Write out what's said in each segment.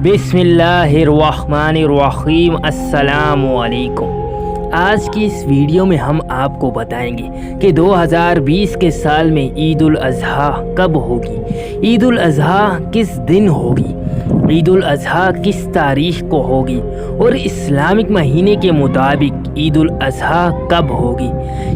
بسم اللہ الرحمن الرحیم۔ السلام علیکم۔ آج کی اس ویڈیو میں ہم آپ کو بتائیں گے کہ 2020 کے سال میں عید الاضحیٰ کب ہوگی، عید الاضحیٰ کس دن ہوگی، عید الاضحیٰ کس تاریخ کو ہوگی اور اسلامک مہینے کے مطابق عید الاضحیٰ کب ہوگی،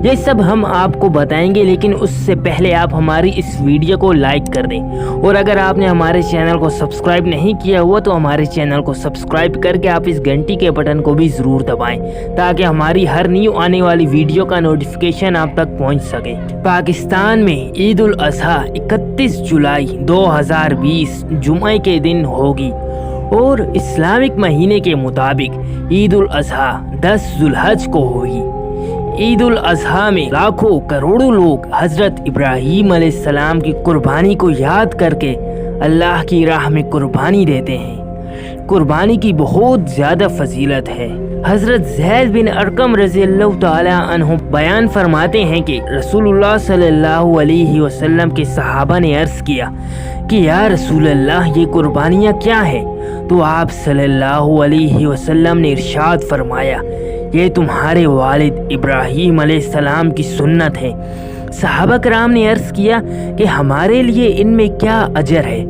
یہ سب ہم آپ کو بتائیں گے۔ لیکن اس سے پہلے آپ ہماری اس ویڈیو کو لائک کر دیں، اور اگر آپ نے ہمارے چینل کو سبسکرائب نہیں کیا ہوا تو ہمارے چینل کو سبسکرائب کر کے آپ اس گھنٹی کے بٹن کو بھی ضرور دبائیں تاکہ ہماری ہر نیو آنے والی ویڈیو کا نوٹیفیکیشن آپ تک پہنچ سکے۔ پاکستان میں عید الاضحیٰ 31 جولائی 2020 جمعہ کے دن ہوگی اور اسلامک مہینے کے مطابق عید الاضحیٰ 10 ذوالحج کو ہوگی۔ عید الاضحیٰ میں لاکھوں کروڑوں لوگ حضرت ابراہیم علیہ السلام کی قربانی کو یاد کر کے اللہ کی راہ میں قربانی دیتے ہیں۔ قربانی کی بہت زیادہ فضیلت ہے۔ حضرت زید بن ارقم رضی اللہ تعالی عنہ بیان فرماتے ہیں کہ رسول اللہ صلی اللہ علیہ وسلم کے صحابہ نے عرض کیا کہ یا رسول اللہ، یہ قربانیاں کیا ہیں؟ تو آپ صلی اللہ علیہ وسلم نے ارشاد فرمایا، یہ تمہارے والد ابراہیم علیہ السلام کی سنت ہے۔ صحابہ کرام نے عرض کیا کہ ہمارے لیے ان میں کیا اجر ہے؟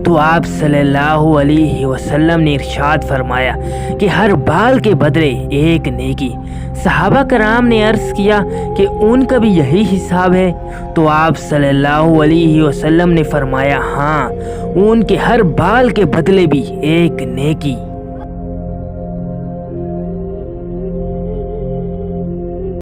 تو آپ صلی اللہ علیہ وسلم نے ارشاد فرمایا کہ ہر بال کے بدلے ایک نیکی۔ صحابہ کرام نے عرض کیا کہ ان کا بھی یہی حساب ہے؟ تو آپ صلی اللہ علیہ وسلم نے فرمایا، ہاں، ان کے ہر بال کے بدلے بھی ایک نیکی۔